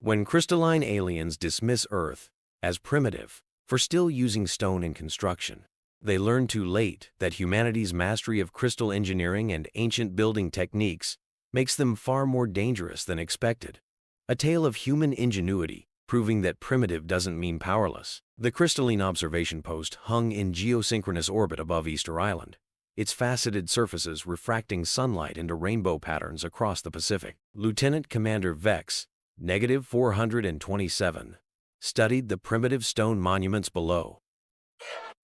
When crystalline aliens dismiss Earth as primitive for still using stone in construction, they learn too late that humanity's mastery of crystal engineering and ancient building techniques makes them far more dangerous than expected. A tale of human ingenuity, proving that primitive doesn't mean powerless. The Crystalline observation post hung in geosynchronous orbit above Easter Island, its faceted surfaces refracting sunlight into rainbow patterns across the Pacific. Lieutenant Commander Vex, -427, studied the primitive stone monuments below.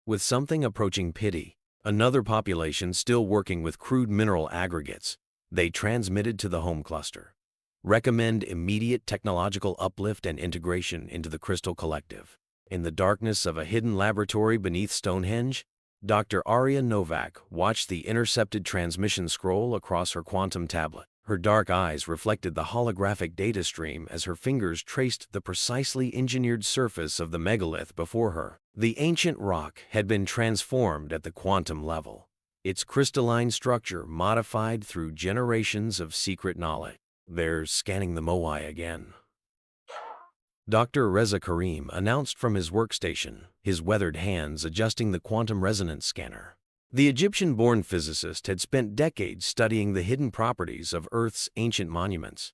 With something approaching pity, another population still working with crude mineral aggregates, they transmitted to the home cluster. Recommend immediate technological uplift and integration into the Crystal Collective. In the darkness of a hidden laboratory beneath Stonehenge, Dr. Arya Novak watched the intercepted transmission scroll across her quantum tablet. Her dark eyes reflected the holographic data stream as her fingers traced the precisely engineered surface of the megalith before her. The ancient rock had been transformed at the quantum level, its crystalline structure modified through generations of secret knowledge. They're scanning the Moai again, Dr. Reza Karim announced from his workstation, his weathered hands adjusting the quantum resonance scanner. The Egyptian-born physicist had spent decades studying the hidden properties of Earth's ancient monuments.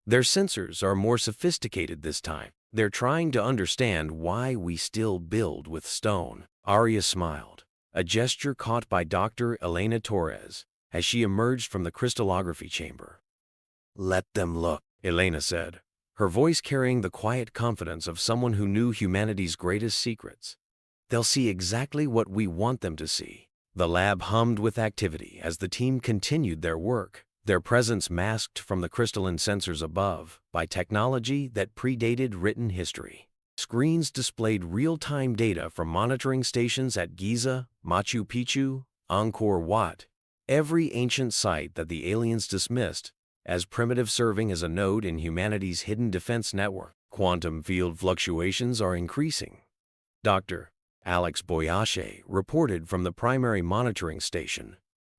Their sensors are more sophisticated this time. They're trying to understand why we still build with stone. Arya smiled, a gesture caught by Dr. Elena Torres as she emerged from the crystallography chamber. "Let them look," Elena said, her voice carrying the quiet confidence of someone who knew humanity's greatest secrets. "They'll see exactly what we want them to see." The lab hummed with activity as the team continued their work, their presence masked from the crystalline sensors above by technology that predated written history. Screens displayed real-time data from monitoring stations at Giza, Machu Picchu, Angkor Wat, every ancient site that the aliens dismissed as primitive, serving as a node in humanity's hidden defense network. Quantum field fluctuations are increasing. Dr. Alex Boyache reported from the primary monitoring station.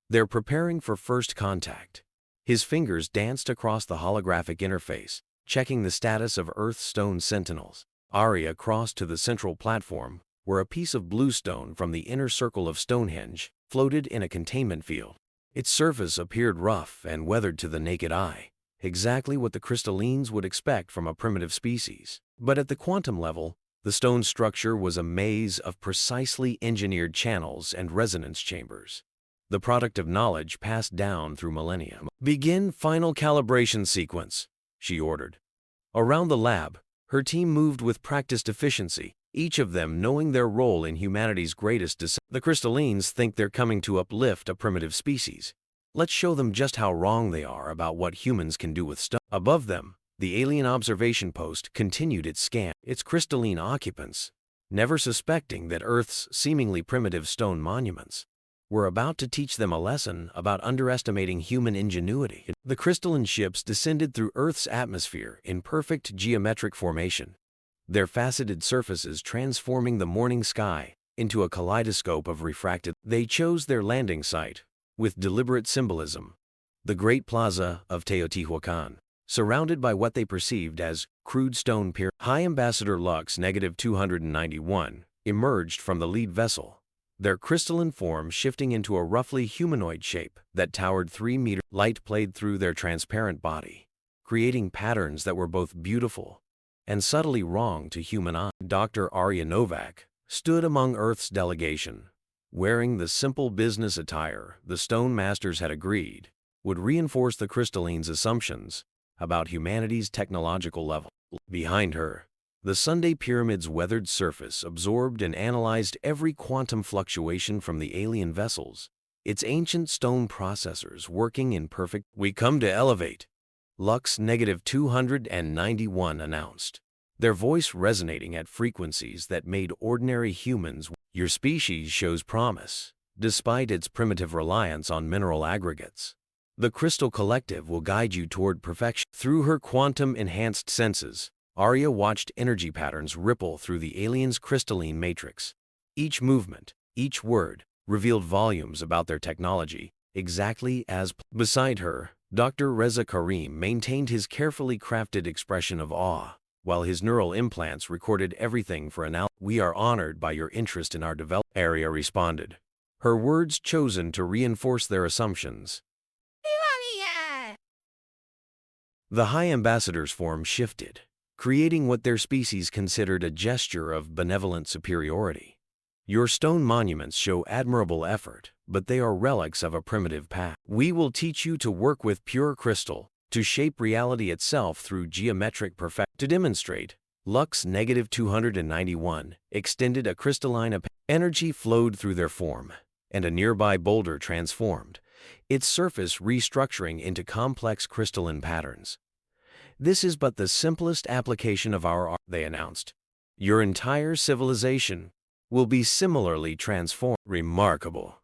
They're preparing for first contact. His fingers danced across the holographic interface, checking the status of Earth's stone sentinels. Arya crossed to the central platform, where a piece of bluestone from the inner circle of Stonehenge floated in a containment field. Its surface appeared rough and weathered to the naked eye, exactly what the crystallines would expect from a primitive species. But at the quantum level, the stone structure was a maze of precisely engineered channels and resonance chambers, the product of knowledge passed down through millennia. "Begin final calibration sequence," she ordered. Around the lab, her team moved with practiced efficiency, each of them knowing their role in humanity's greatest deception. The crystallines think they're coming to uplift a primitive species. Let's show them just how wrong they are about what humans can do with stone. Above them, the alien observation post continued its scan. Its crystalline occupants, never suspecting that Earth's seemingly primitive stone monuments were about to teach them a lesson about underestimating human ingenuity. The crystalline ships descended through Earth's atmosphere in perfect geometric formation, their faceted surfaces transforming the morning sky into a kaleidoscope of refracted. They chose their landing site with deliberate symbolism, the Great Plaza of Teotihuacan, surrounded by what they perceived as crude stone pyramids. High Ambassador Lux -291 emerged from the lead vessel, their crystalline form shifting into a roughly humanoid shape that towered 3 meters. Light played through their transparent body, creating patterns that were both beautiful and subtly wrong to human eye. Dr. Arya Novak stood among Earth's delegation, wearing the simple business attire the Stone Masters had agreed would reinforce the crystallines' assumptions about humanity's technological level. Behind her, the Sunday Pyramid's weathered surface absorbed and analyzed every quantum fluctuation from the alien vessels, its ancient stone processors working in perfect. "We come to elevate," Lux -291 announced, their voice resonating at frequencies that made ordinary humans. "Your species shows promise, despite its primitive reliance on mineral aggregates. The Crystal Collective will guide you toward perfection." Through her quantum-enhanced senses, Arya watched energy patterns ripple through the alien's crystalline matrix. Each movement, each word, revealed volumes about their technology, exactly as. Beside her, Dr. Reza Karim maintained his carefully crafted expression of awe, while his neural implants recorded everything for analysis. "We are honored by your interest in our development," Arya responded, her words chosen to reinforce their assumptions. The High Ambassador's form shifted, creating what their species considered a gesture of benevolent superiority. "Your stone monuments show admirable effort, but they are relics of a primitive past. We will teach you to work with pure crystal, to shape reality itself through geometric perfection." To demonstrate, Lux -291 extended a crystalline energy flowed through their form, and a nearby boulder transformed, its surface restructuring into complex crystalline patterns. "This is but the simplest application of our art," they announced. "Your entire civilization will be similarly transformed." "Remarkable,"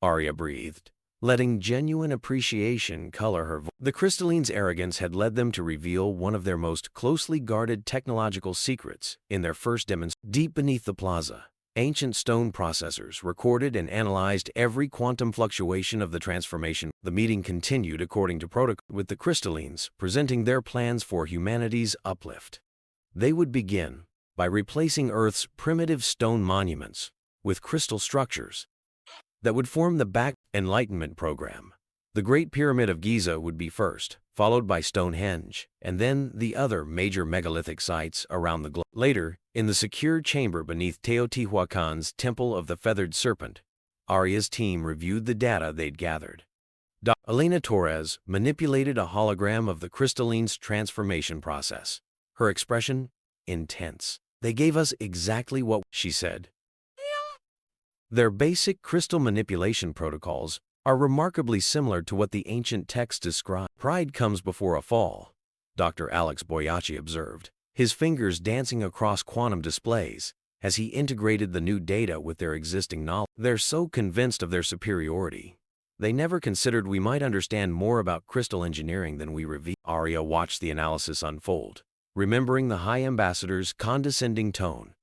Arya breathed, letting genuine appreciation color her voice. The crystallines' arrogance had led them to reveal one of their most closely guarded technological secrets in their first demonstration. Deep beneath the plaza, ancient stone processors recorded and analyzed every quantum fluctuation of the transformation. The meeting continued according to protocol, with the crystallines presenting their plans for humanity's uplift. They would begin by replacing Earth's primitive stone monuments with crystal structures that would form the back Enlightenment program. The Great Pyramid of Giza would be first, followed by Stonehenge, and then the other major megalithic sites around the globe. Later, in the secure chamber beneath Teotihuacan's Temple of the Feathered Serpent, Arya's team reviewed the data they'd gathered. Elena Torres manipulated a hologram of the crystalline's transformation process, her expression intense. "They gave us exactly what," she said. "Their basic crystal manipulation protocols are remarkably similar to what the ancient texts describe." "Pride comes before a fall," Dr. Alex Boyachi observed, his fingers dancing across quantum displays as he integrated the new data with their existing knowledge. "They're so convinced of their superiority, they never considered we might understand more about crystal engineering than we reveal." Arya watched the analysis unfold, remembering the High Ambassador's condescending tone.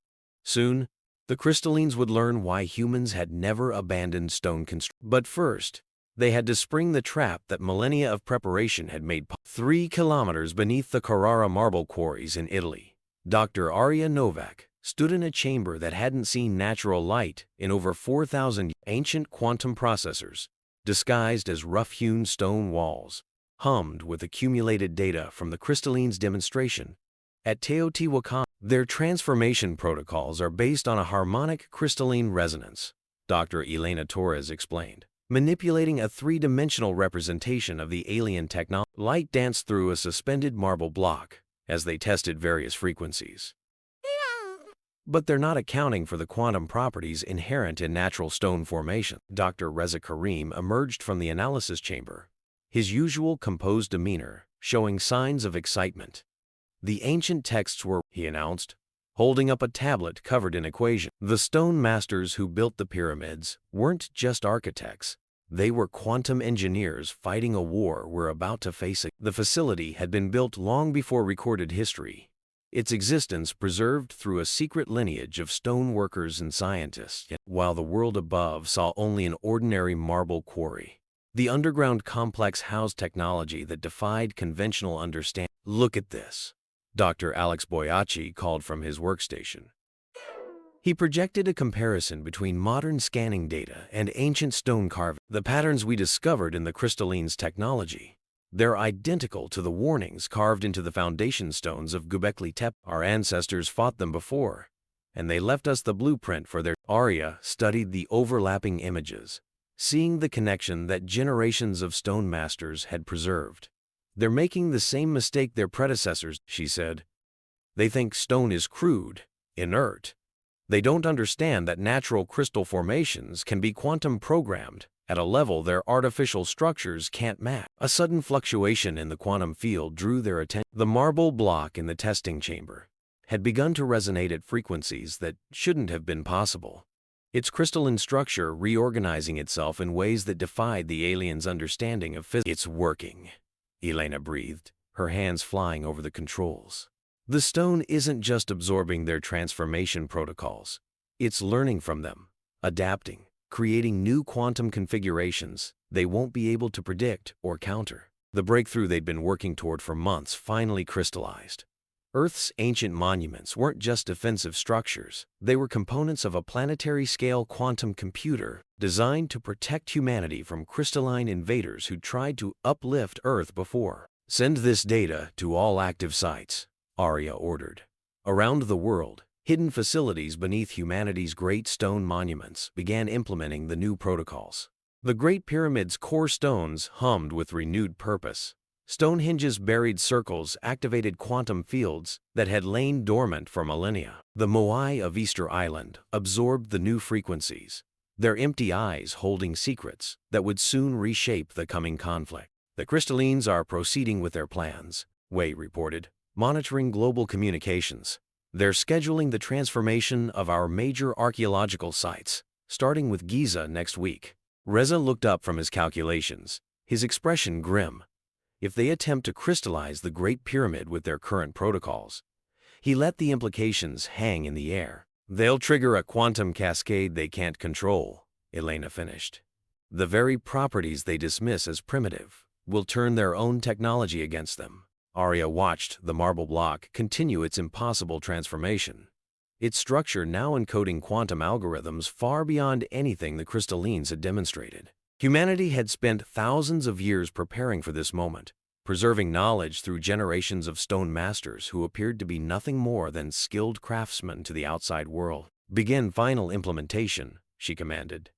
Soon, the crystallines would learn why humans had never abandoned stone construction. But first, they had to spring the trap that millennia of preparation had made. 3 kilometers beneath the Carrara marble quarries in Italy, Dr. Arya Novak stood in a chamber that hadn't seen natural light in over 4,000 years. Ancient quantum processors, disguised as rough-hewn stone walls, hummed with accumulated data from the crystallines' demonstration at Teotihuacan. "Their transformation protocols are based on a harmonic crystalline resonance," Dr. Elena Torres explained, manipulating a three-dimensional representation of the alien technology. Light danced through a suspended marble block as they tested various frequencies. "But they're not accounting for the quantum properties inherent in natural stone formation." Dr. Reza Karim emerged from the analysis chamber, his usual composed demeanor showing signs of excitement. "The ancient texts were," he announced, holding up a tablet covered in equations. "The stone masters who built the pyramids weren't just architects. They were quantum engineers fighting a war we're about to face." The facility had been built long before recorded history, its existence preserved through a secret lineage of stone workers and scientists. While the world above saw only an ordinary marble quarry, the underground complex housed technology that defied conventional understanding. "Look at this," Dr. Alex Boyachi called from his workstation. He projected a comparison between modern scanning data and ancient stone carving. "The patterns we discovered in the crystallines' technology, they're identical to the warnings carved into the foundation stones of Göbekli Tepe. Our ancestors fought them before, and they left us the blueprint for their." Arya studied the overlapping images, seeing the connection that generations of stone masters had preserved. "They're making the same mistake their predecessors," she said. "They think stone is crude, inert. They don't understand that natural crystal formations can be quantum programmed at a level their artificial structures can't match." A sudden fluctuation in the quantum field drew their attention. The marble block in the testing chamber had begun to resonate at frequencies that shouldn't have been possible, its crystalline structure reorganizing itself in ways that defied the aliens' understanding of physics. "It's working," Elena breathed, her hands flying over the controls. "The stone isn't just absorbing their transformation protocols. It's learning from them, adapting, creating new quantum configurations they won't be able to predict or counter." The breakthrough they'd been working toward for months finally crystallized. Earth's ancient monuments weren't just defensive structures, they were components of a planetary-scale quantum computer designed to protect humanity from crystalline invaders who tried to uplift Earth before. Send this data to all active sites, Arya ordered. Around the world, hidden facilities beneath humanity's great stone monuments began implementing the new protocols. The Great Pyramid's core stones hummed with renewed purpose. Stonehenge's buried circles activated quantum fields that had lain dormant for millennia. The Moai of Easter Island absorbed the new frequencies, their empty eyes holding secrets that would soon reshape the coming conflict. The Crystallines are proceeding with their plans, Wei reported, monitoring global communications. They're scheduling the transformation of our major archaeological sites, starting with Giza next week. Reza looked up from his calculations, his expression grim. If they attempt to crystallize the Great Pyramid with their current protocols, he let the implications hang in the air. They'll trigger a quantum cascade they can't control, Elena finished. The very properties they dismiss as primitive will turn their own technology against them. Arya watched the marble block continue its impossible transformation, its structure now encoding quantum algorithms far beyond anything the Crystallines had demonstrated. Humanity had spent thousands of years preparing for this moment, preserving knowledge through generations of stone masters who appeared to be nothing more than skilled craftsmen to the outside world. Begin final implementation, she commanded.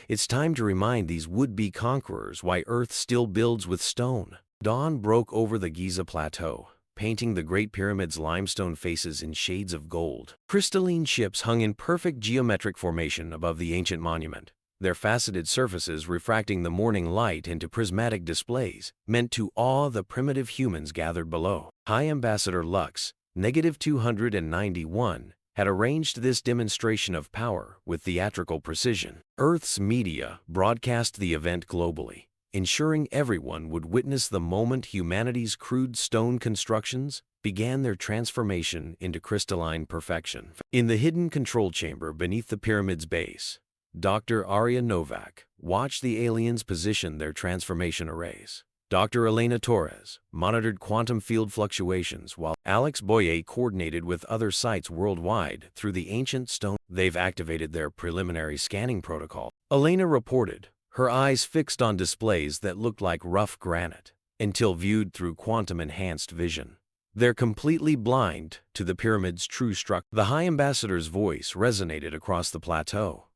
It's time to remind these would-be conquerors why Earth still builds with stone. Dawn broke over the Giza Plateau, painting the Great Pyramid's limestone faces in shades of gold. Crystalline ships hung in perfect geometric formation above the ancient monument, their faceted surfaces refracting the morning light into prismatic displays meant to awe the primitive humans gathered below. High Ambassador Lux, -291, had arranged this demonstration of power with theatrical precision. Earth's media broadcast the event globally, ensuring everyone would witness the moment humanity's crude stone constructions began their transformation into crystalline perfection. In the hidden control chamber beneath the pyramid's base, Dr. Arya Novak watched the aliens position their transformation arrays. Dr. Elena Torres monitored quantum field fluctuations while Alex Boyer coordinated with other sites worldwide through the ancient stone. They've activated their preliminary scanning protocol, Elena reported, her eyes fixed on displays that looked like rough granite until viewed through quantum-enhanced vision. They're completely blind to the pyramid's true structure. The High Ambassador's voice resonated across the plateau.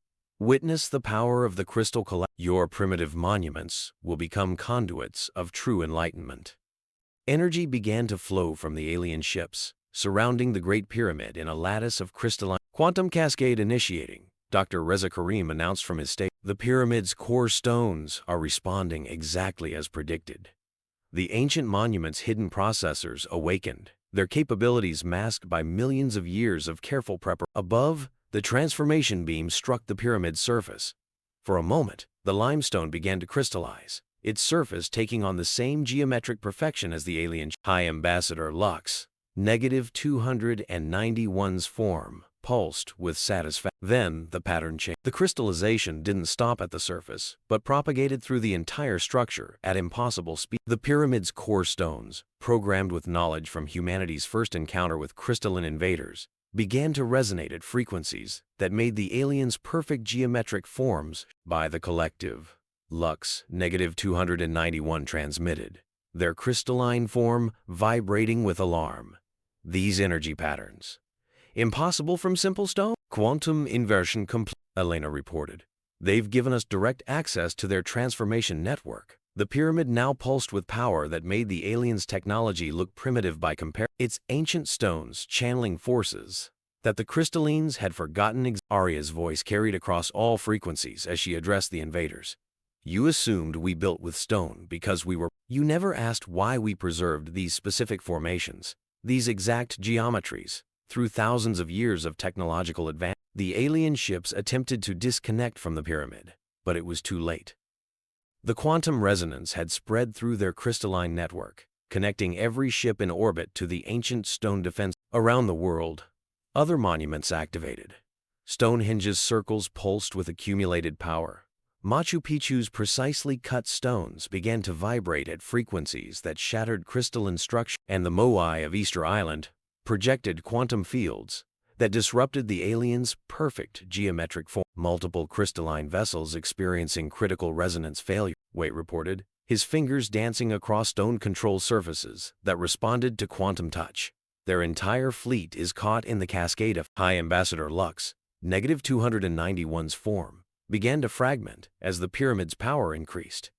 Witness the power of the Crystal Collective. Your primitive monuments will become conduits of true enlightenment. Energy began to flow from the alien ships, surrounding the Great Pyramid in a lattice of crystalline. Quantum cascade initiating, Dr. Reza Karim announced from his state. The pyramid's core stones are responding exactly as predicted. The ancient monument's hidden processors awakened, their capabilities masked by millions of years of careful preparation. Above, the transformation beam struck the pyramid's surface. For a moment, the limestone began to crystallize, its surface taking on the same geometric perfection as the alien. High Ambassador Lux, -291's form, pulsed with satisfaction. Then the pattern changed. The crystallization didn't stop at the surface, but propagated through the entire structure at impossible speed. The pyramid's core stones, programmed with knowledge from humanity's first encounter with crystalline invaders, began to resonate at frequencies that made the aliens' perfect geometric forms. By the collective, Lux -291 transmitted, their crystalline form vibrating with alarm. These energy patterns, impossible from simple stone? Quantum inversion complete, Elena reported. They've given us direct access to their transformation network. The pyramid now pulsed with power that made the aliens' technology look primitive by comparison. Its ancient stones channeling forces that the Crystallines had forgotten. Arya's voice carried across all frequencies as she addressed the invaders. You assumed we built with stone because we were. You never asked why we preserved these specific formations, these exact geometries. Through thousands of years of technological advance, the alien ships attempted to disconnect from the pyramid, but it was too late. The quantum resonance had spread through their crystalline network, connecting every ship in orbit to the ancient stone defense. Around the world, other monuments activated. Stonehenge's circles pulsed with accumulated power, Machu Picchu's precisely cut stones began to vibrate at frequencies that shattered crystalline structure, and the Moai of Easter Island projected quantum fields that disrupted the aliens' perfect geometric form. Multiple crystalline vessels experiencing critical resonance failure, Wei reported, his fingers dancing across stone control surfaces that responded to quantum touch. Their entire fleet is caught in the cascade of High Ambassador Lux, -291's form, began to fragment as the pyramid's power increased.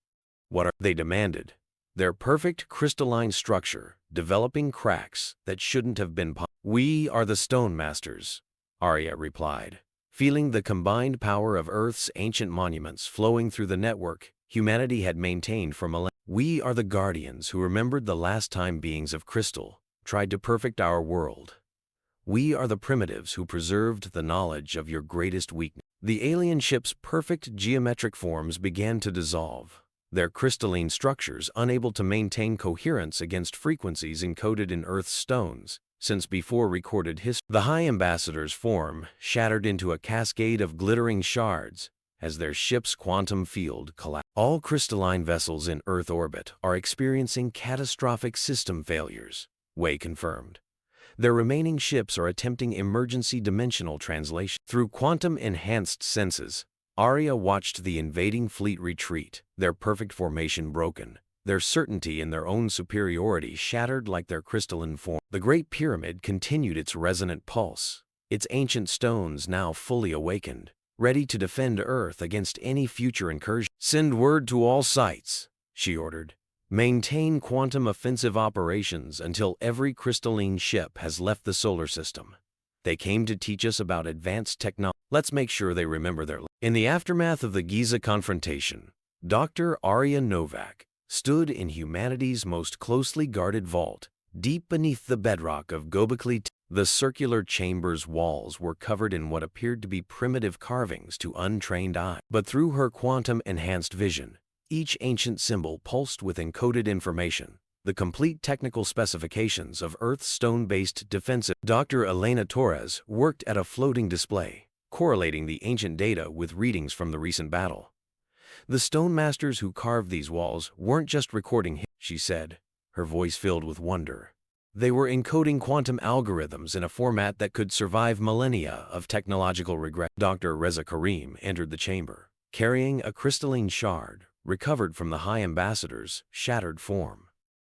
What are they demanded? Their perfect crystalline structure, developing cracks that shouldn't have been possible. We are the Stone Masters, Arya replied. Feeling the combined power of Earth's ancient monuments flowing through the network humanity had maintained for millennia. We are the guardians who remembered the last time beings of crystal tried to perfect our world. We are the primitives who preserved the knowledge of your greatest weakness. The alien ship's perfect geometric forms began to dissolve, their crystalline structures unable to maintain coherence against frequencies encoded in Earth's stones since before recorded history. The High Ambassador's form shattered into a cascade of glittering shards as their ship's quantum field collapsed. All crystalline vessels in Earth orbit are experiencing catastrophic system failures, Wei confirmed. Their remaining ships are attempting emergency dimensional translation. Through quantum-enhanced senses, Arya watched the invading fleet retreat, their perfect formation broken, their certainty in their own superiority shattered like their crystalline form. The Great Pyramid continued its resonant pulse, its ancient stones now fully awakened, ready to defend Earth against any future incursion. Send word to all sites, she ordered. Maintain quantum offensive operations until every crystalline ship has left the solar system. They came to teach us about advanced technology. Let's make sure they remember their. In the aftermath of the Giza confrontation, Dr. Arya Novak stood in humanity's most closely guarded vault, deep beneath the bedrock of Göbekli. The circular chamber's walls were covered in what appeared to be primitive carvings to untrained eyes. But through her quantum-enhanced vision, each ancient symbol pulsed with encoded information, the complete technical specifications of Earth's stone-based defensive. Dr. Elena Torres worked at a floating display, correlating the ancient data with readings from the recent battle. The stone masters who carved these walls weren't just recording hits, she said, her voice filled with wonder. They were encoding quantum algorithms in a format that could survive millennia of technological regression. Dr. Reza Karim entered the chamber, carrying a crystalline shard recovered from the High Ambassador's shattered form.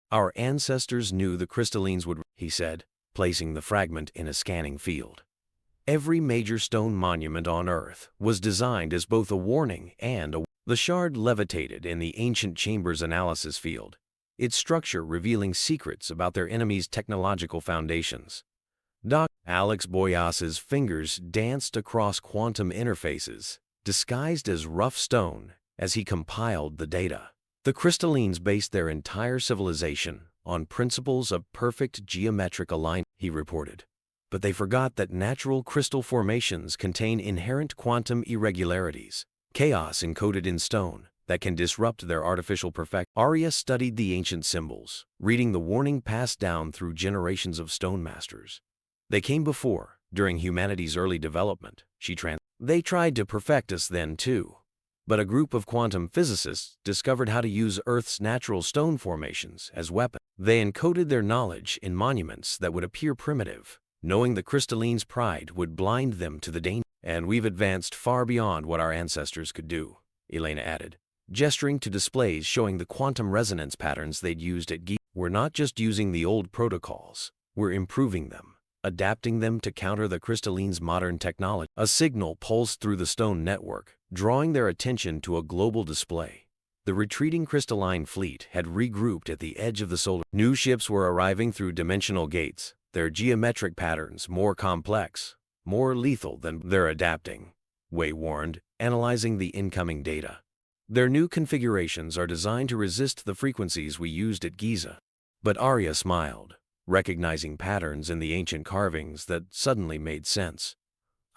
Our ancestors knew the crystallines would, he said, placing the fragment in a scanning field. Every major stone monument on Earth was designed as both a warning and a. The shard levitated in the ancient chamber's analysis field, its structure revealing secrets about their enemies' technological foundations. Dr. Alex Boyas's fingers danced across quantum interfaces, disguised as rough stone, as he compiled the data. The crystallines based their entire civilization on principles of perfect geometric alignment, he reported. But they forgot that natural crystal formations contain inherent quantum irregularities, chaos encoded in stone, that can disrupt their artificial perfection. Arya studied the ancient symbols, reading the warning passed down through generations of stone masters. They came before, during humanity's early development, They tried to perfect us then too. But a group of quantum physicists discovered how to use Earth's natural stone formations as weapons. They encoded their knowledge in monuments that would appear primitive, knowing the crystalline's pride would blind them to the danger. And we've advanced far beyond what our ancestors could do, Elena added, gesturing to displays showing the quantum resonance patterns they'd used at Giza. We're not just using the old protocols, we're improving them, adapting them to counter the crystalline's modern technology. A signal pulsed through the stone network, drawing their attention to a global display. The retreating crystalline fleet had regrouped at the edge of the solar. New ships were arriving through dimensional gates, their geometric patterns more complex, more lethal than. They're adapting, Wei warned, analyzing the incoming data. Their new configurations are designed to resist the frequencies we used at Giza. But Arya smiled, recognizing patterns in the ancient carvings that suddenly made sense.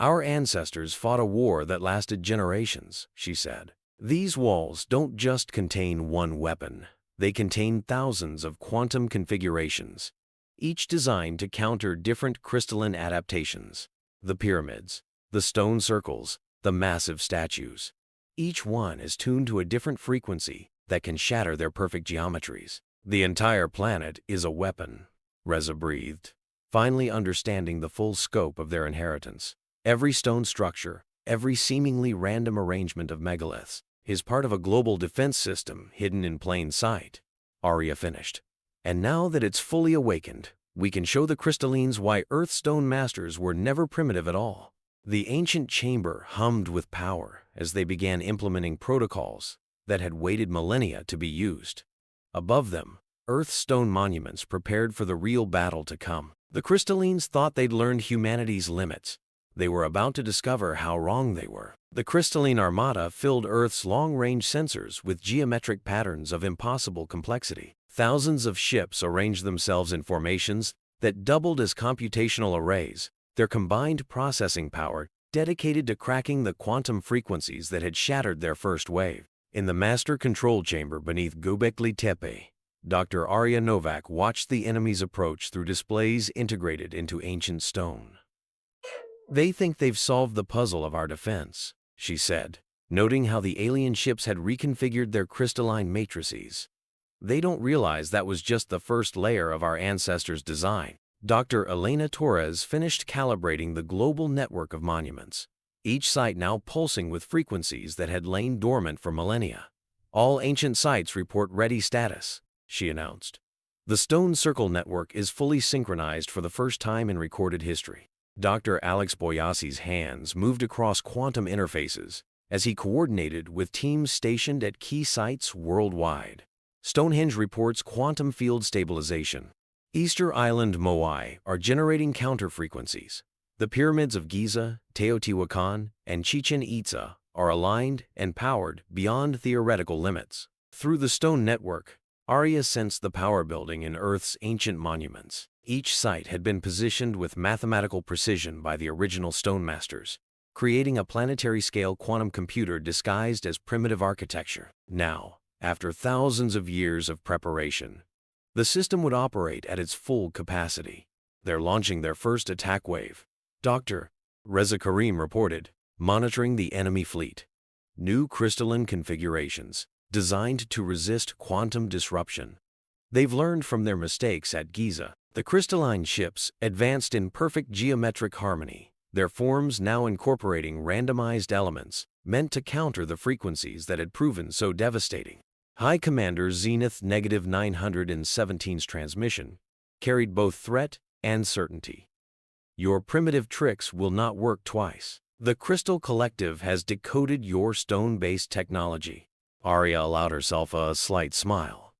Our ancestors fought a war that lasted generations, she said. These walls don't just contain one weapon. They contain thousands of quantum configurations, each designed to counter different crystalline adaptations. The pyramids, the stone circles, the massive statues. Each one is tuned to a different frequency that can shatter their perfect geometries. The entire planet is a weapon, Reza breathed, finally understanding the full scope of their inheritance. Every stone structure, every seemingly random arrangement of megaliths, is part of a global defense system hidden in plain sight, Arya finished. And now that it's fully awakened, we can show the crystallines why Earth's stone masters were never primitive at all. The ancient chamber hummed with power as they began implementing protocols that had waited millennia to be used. Above them, Earth's stone monuments prepared for the real battle to come. The crystallines thought they'd learned humanity's limits. They were about to discover how wrong they were. The crystalline armada filled Earth's long-range sensors with geometric patterns of impossible complexity. Thousands of ships arranged themselves in formations that doubled as computational arrays, their combined processing power dedicated to cracking the quantum frequencies that had shattered their first wave. In the master control chamber beneath Göbekli Tepe, Dr. Arya Novak watched the enemy's approach through displays integrated into ancient stone. "They think they've solved the puzzle of our defense," she said, noting how the alien ships had reconfigured their crystalline matrices. "They don't realize that was just the first layer of our ancestors' design." Dr. Elena Torres finished calibrating the global network of monuments, each site now pulsing with frequencies that had lain dormant for millennia. "All ancient sites report ready status," she announced. "The Stone Circle network is fully synchronized for the first time in recorded history." Dr. Alex Boyasi's hands moved across quantum interfaces as he coordinated with teams stationed at key sites worldwide. Stonehenge reports quantum field stabilization. Easter Island Moai are generating counter-frequencies. The pyramids of Giza, Teotihuacan, and Chichen Itza are aligned and powered beyond theoretical limits. Through the stone network, Arya sensed the power building in Earth's ancient monuments. Each site had been positioned with mathematical precision by the original stone masters, creating a planetary-scale quantum computer disguised as primitive architecture. Now, after thousands of years of preparation, the system would operate at its full capacity. "They're launching their first attack wave," Dr. Reza Karim reported, monitoring the enemy fleet. "New crystalline configurations, designed to resist quantum disruption. They've learned from their mistakes at Giza." The crystalline ships advanced in perfect geometric harmony, their forms now incorporating randomized elements meant to counter the frequencies that had proven so devastating. High Commander Zenith -917's transmission carried both threat and certainty. "Your primitive tricks will not work twice. The Crystal Collective has decoded your stone-based technology." Arya allowed herself a slight smile.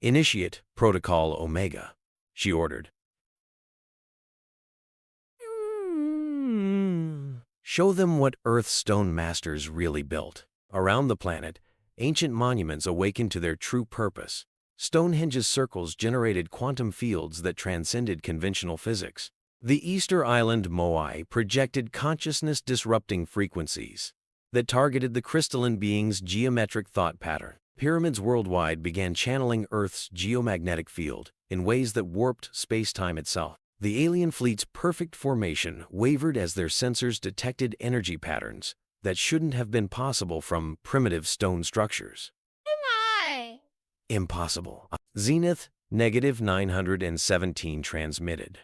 "Initiate Protocol Omega," she ordered. Show them what Earth's stone masters really built. Around the planet, ancient monuments awakened to their true purpose. Stonehenge's circles generated quantum fields that transcended conventional physics. The Easter Island Moai projected consciousness-disrupting frequencies that targeted the crystalline being's geometric thought pattern. Pyramids worldwide began channeling Earth's geomagnetic field in ways that warped space-time itself. The alien fleet's perfect formation wavered as their sensors detected energy patterns that shouldn't have been possible from primitive stone structures. Impossible. Zenith -917 transmitted.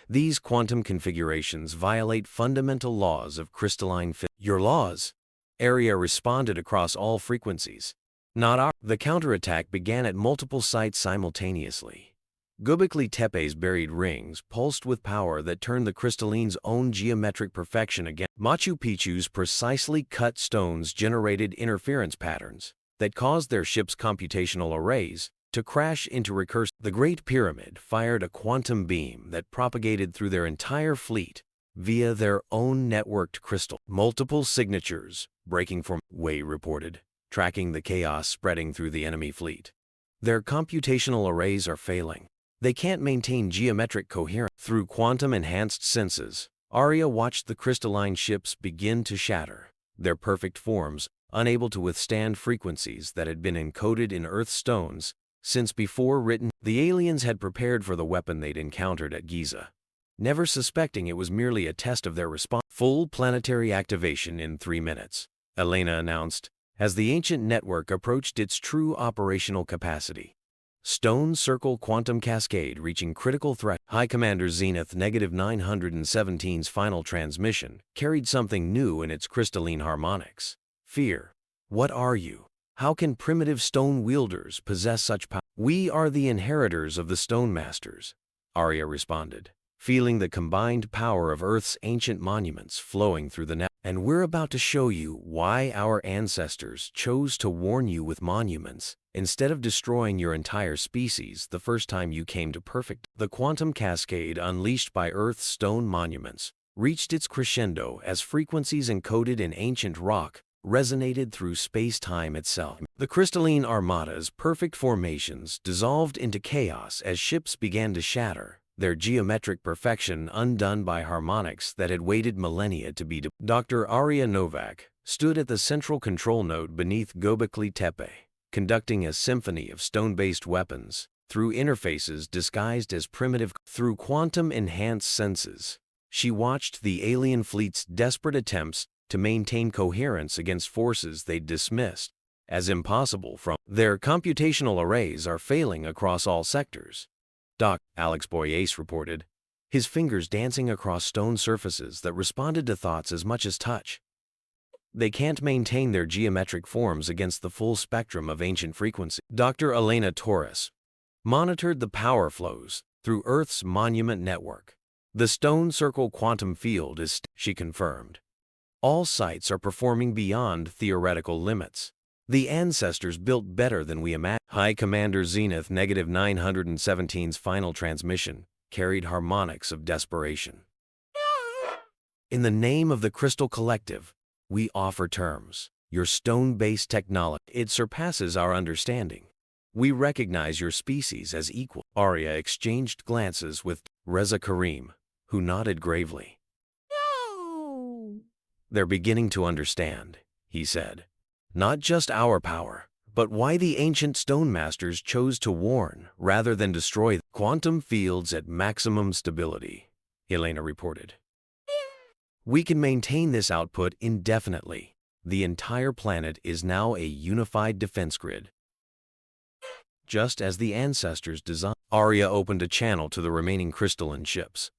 "These quantum configurations violate fundamental laws of crystalline physics." "Your laws?" Arya responded across all frequencies. "Not our." The counterattack began at multiple sites simultaneously. Göbekli Tepe's buried rings pulsed with power that turned the crystalline's own geometric perfection against. Machu Picchu's precisely cut stones generated interference patterns that caused their ship's computational arrays to crash into recursive. The Great Pyramid fired a quantum beam that propagated through their entire fleet via their own networked crystal. "Multiple signatures breaking from," Wei reported, tracking the chaos spreading through the enemy fleet. "Their computational arrays are failing. They can't maintain geometric coherence." Through quantum-enhanced senses, Arya watched the crystalline ships begin to shatter, their perfect forms unable to withstand frequencies that had been encoded in Earth stones since before written. The aliens had prepared for the weapon they'd encountered at Giza. never suspecting it was merely a test of their response. Full planetary activation in 3 minutes, Elena announced, as the ancient network approached its true operational capacity. Stone Circle Quantum Cascade reaching critical threat. High Commander Zenith -917's final transmission carried something new in its crystalline harmonics. Fear. What are you? How can primitive stone wielders possess such power? We are the inheritors of the Stone Masters, Arya responded, feeling the combined power of Earth's ancient monuments flowing through the net. And we're about to show you why our ancestors chose to warn you with monuments instead of destroying your entire species the first time you came to perfect. The quantum cascade unleashed by Earth's stone monuments reached its crescendo as frequencies encoded in ancient rock resonated through space-time itself. The crystalline armada's perfect formations dissolved into chaos as ships began to shatter, their geometric perfection undone by harmonics that had waited millennia to be. Dr. Arya Novak stood at the central control node beneath Göbekli Tepe, conducting a symphony of stone-based weapons through interfaces disguised as primitive. Through quantum-enhanced senses, she watched the alien fleet's desperate attempts to maintain coherence against forces they'd dismissed as impossible. From their computational arrays are failing across all sectors, Doc. Alex Boyce reported, his fingers dancing across stone surfaces that responded to thoughts as much as touch. They can't maintain their geometric forms against the full spectrum of ancient frequency. Dr. Elena Torres monitored the power flows through Earth's monument network. The Stone Circle quantum field is, she confirmed. All sites are performing beyond theoretical limits. The ancestors built better than we imagined. High Commander Zenith -917's final transmission carried harmonics of desperation. In the name of the Crystal Collective, we offer terms. Your stone-based technology, it surpasses our understanding. We recognize your species as equal. Arya exchanged glances with Reza Karim, who nodded gravely. No. They're beginning to understand, he said. Not just our power, but why the ancient stone masters chose to warn rather than destroy. Quantum fields at maximum stability, Elena reported. We can maintain this output indefinitely. The entire planet is now a unified defense grid. Just as the ancestors designed. Arya opened a channel to the remaining crystalline ships.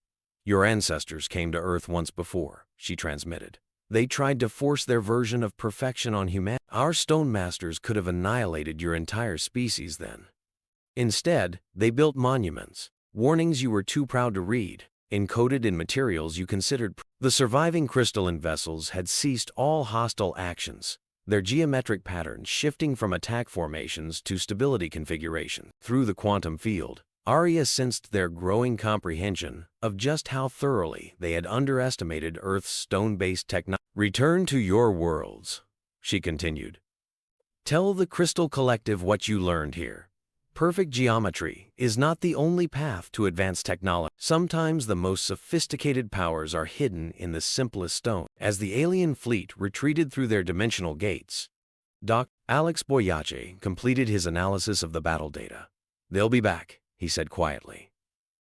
Your ancestors came to Earth once before, she transmitted. They tried to force their version of perfection on humanity. Our stone masters could have annihilated your entire species then. Instead, they built monuments, warnings you were too proud to read, encoded in materials you considered. The surviving crystalline vessels had ceased all hostile actions, their geometric patterns shifting from attack formations to stability configuration. Through the quantum field, Arya sensed their growing comprehension of just how thoroughly they had underestimated Earth's stone-based technology. Return to your worlds, she continued. Tell the Crystal Collective what you learned here. Perfect geometry is not the only path to advanced technology. Sometimes the most sophisticated powers are hidden in the simplest stone. As the alien fleet retreated through their dimensional gates, Doc. Alex Boyace completed his analysis of the battle data. They'll be back, he said quietly.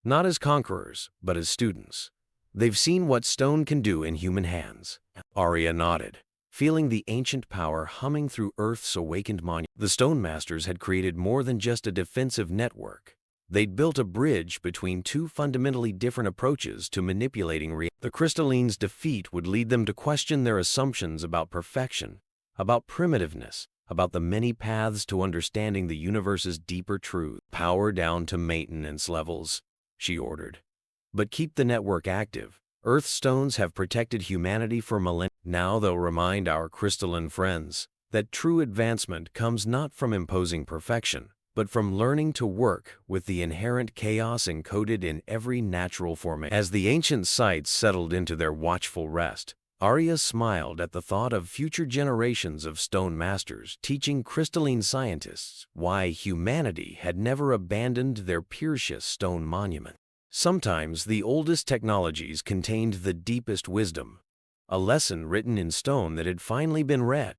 Not as conquerors, but as students. They've seen what stone can do in human hands. Arya nodded, feeling the ancient power humming through Earth's awakened monument. The Stone Masters had created more than just a defensive network. They'd built a bridge between two fundamentally different approaches to manipulating reality. The Crystalline's defeat would lead them to question their assumptions about perfection, about primitiveness, about the many paths to understanding the universe's deeper truth. Power down to maintenance levels, she ordered. But keep the network active. Earth stones have protected humanity for millennia. Now they'll remind our crystalline friends that true advancement comes not from imposing perfection, but from learning to work with the inherent chaos encoded in every natural formation. As the ancient sites settled into their watchful rest, Arya smiled at the thought of future generations of stone masters teaching crystalline scientists why humanity had never abandoned their precious stone monument. Sometimes the oldest technologies contained the deepest wisdom, a lesson written in stone that had finally been read.